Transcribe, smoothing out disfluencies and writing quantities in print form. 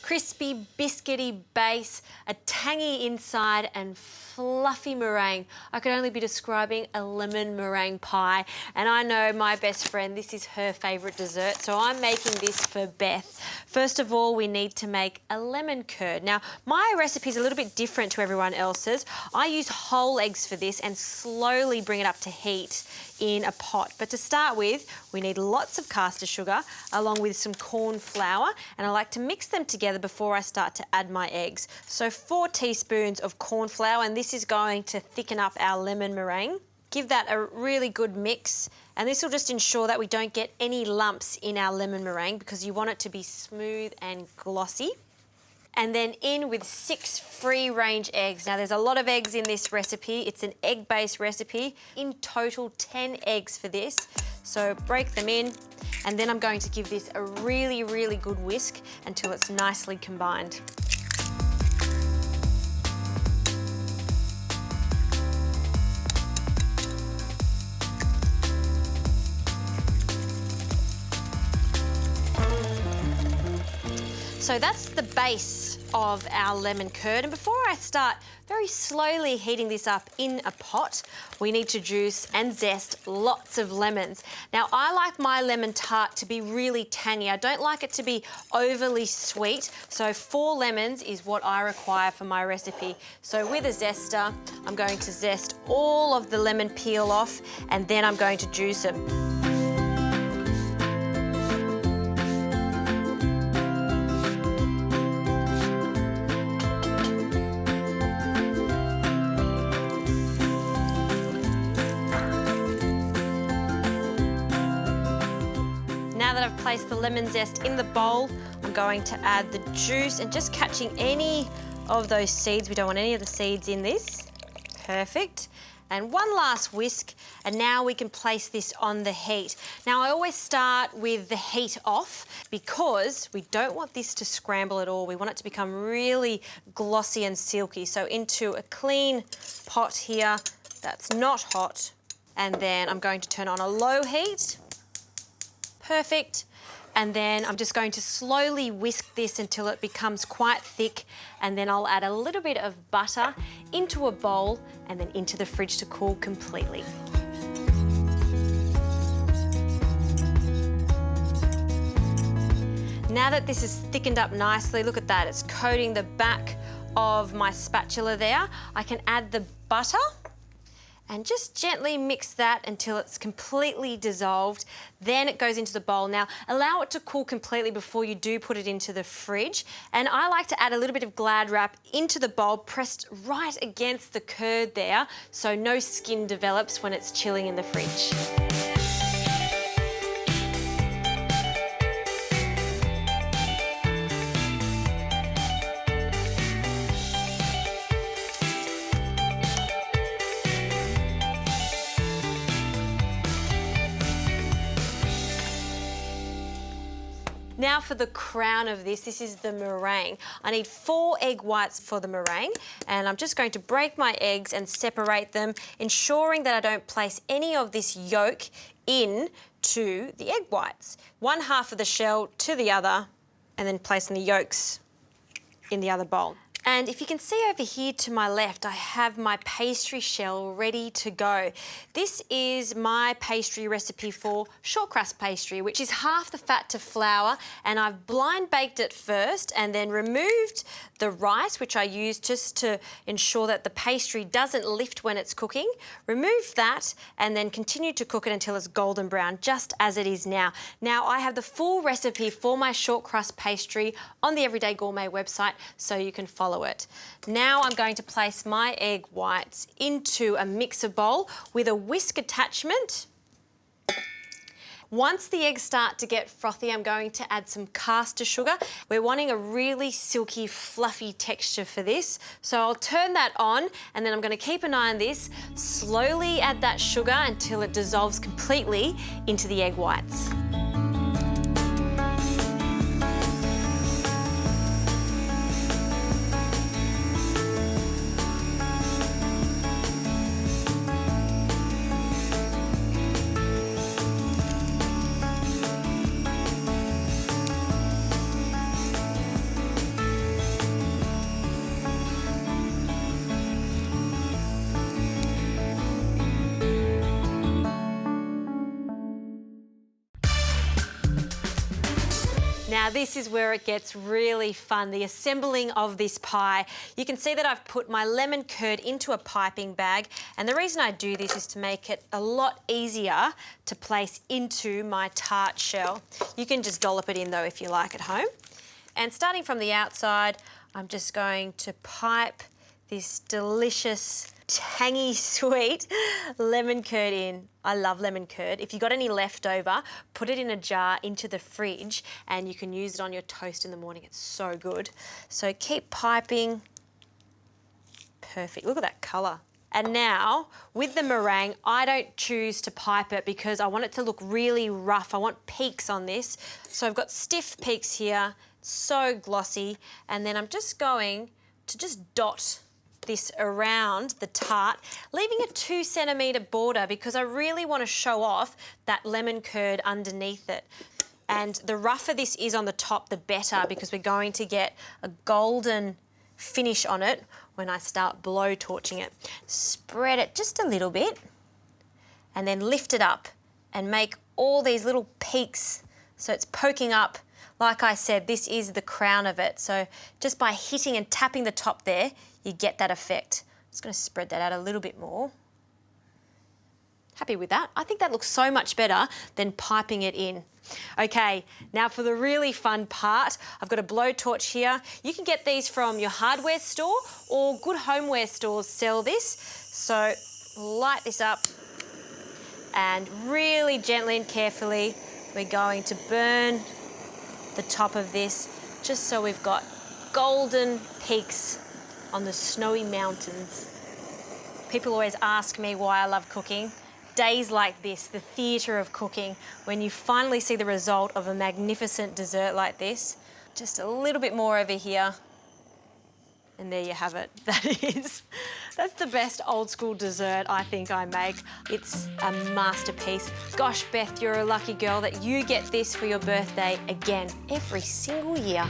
crispy, biscuity base, a tangy inside, and fluffy meringue. I could only be describing a lemon meringue pie. And I know my best friend, this is her favourite dessert, so I'm making this for Beth. First of all, we need to make a lemon curd. Now, my recipe is a little bit different to everyone else's. I use whole eggs for this and slowly bring it up to heat in a pot. But to start with, we need lots of caster sugar along with some corn flour, and I like to mix them together before I start to add my eggs. So 4 teaspoons of corn flour, and this is going to thicken up our lemon meringue. Give that a really good mix, and this will just ensure that we don't get any lumps in our lemon meringue because you want it to be smooth and glossy. And then in with 6 free-range eggs. Now, there's a lot of eggs in this recipe. It's an egg-based recipe. In total, 10 eggs for this. So break them in, and then I'm going to give this a really, really good whisk until it's nicely combined. So that's the base of our lemon curd. And before I start very slowly heating this up in a pot, we need to juice and zest lots of lemons. Now, I like my lemon tart to be really tangy. I don't like it to be overly sweet. So 4 lemons is what I require for my recipe. So with a zester, I'm going to zest all of the lemon peel off, and then I'm going to juice them. Now that I've placed the lemon zest in the bowl, I'm going to add the juice and just catching any of those seeds. We don't want any of the seeds in this. Perfect. And one last whisk, and now we can place this on the heat. Now, I always start with the heat off because we don't want this to scramble at all. We want it to become really glossy and silky. So into a clean pot here that's not hot, and then I'm going to turn on a low heat. Perfect. And then I'm just going to slowly whisk this until it becomes quite thick, and then I'll add a little bit of butter into a bowl and then into the fridge to cool completely. Now that this is thickened up nicely, look at that, it's coating the back of my spatula there. I can add the butter and just gently mix that until it's completely dissolved. Then it goes into the bowl. Now, allow it to cool completely before you do put it into the fridge. And I like to add a little bit of Glad wrap into the bowl, pressed right against the curd there, so no skin develops when it's chilling in the fridge. Now for the crown of this, this is the meringue. I need 4 egg whites for the meringue, and I'm just going to break my eggs and separate them, ensuring that I don't place any of this yolk in to the egg whites. One half of the shell to the other, and then placing the yolks in the other bowl. And if you can see over here to my left, I have my pastry shell ready to go. This is my pastry recipe for short crust pastry, which is half the fat to flour, and I've blind baked it first and then removed the rice, which I use just to ensure that the pastry doesn't lift when it's cooking. Remove that and then continue to cook it until it's golden brown, just as it is now. Now, I have the full recipe for my short crust pastry on the Everyday Gourmet website, so you can follow it. Now I'm going to place my egg whites into a mixer bowl with a whisk attachment. Once the eggs start to get frothy, I'm going to add some caster sugar. We're wanting a really silky, fluffy texture for this. So I'll turn that on, and then I'm going to keep an eye on this. Slowly add that sugar until it dissolves completely into the egg whites. Now this is where it gets really fun, the assembling of this pie. You can see that I've put my lemon curd into a piping bag, and the reason I do this is to make it a lot easier to place into my tart shell. You can just dollop it in though if you like at home. And starting from the outside, I'm just going to pipe this delicious, tangy, sweet lemon curd in. I love lemon curd. If you've got any leftover, put it in a jar into the fridge and you can use it on your toast in the morning. It's so good. So keep piping. Perfect. Look at that colour. And now, with the meringue, I don't choose to pipe it because I want it to look really rough. I want peaks on this. So I've got stiff peaks here, so glossy. And then I'm just going to just dot this around the tart, leaving a 2 centimetre border because I really want to show off that lemon curd underneath it. And the rougher this is on the top, the better, because we're going to get a golden finish on it when I start blow torching it. Spread it just a little bit and then lift it up and make all these little peaks so it's poking up. Like I said, this is the crown of it. So just by hitting and tapping the top there, you get that effect. I'm just going to spread that out a little bit more. Happy with that? I think that looks so much better than piping it in. Okay, now for the really fun part, I've got a blowtorch here. You can get these from your hardware store or good homeware stores sell this. So light this up and really gently and carefully, we're going to burn the top of this just so we've got golden peaks on the snowy mountains. People always ask me why I love cooking. Days like this, the theatre of cooking, when you finally see the result of a magnificent dessert like this. Just a little bit more over here. And there you have it. That's the best old school dessert I think I make. It's a masterpiece. Gosh, Beth, you're a lucky girl that you get this for your birthday again every single year.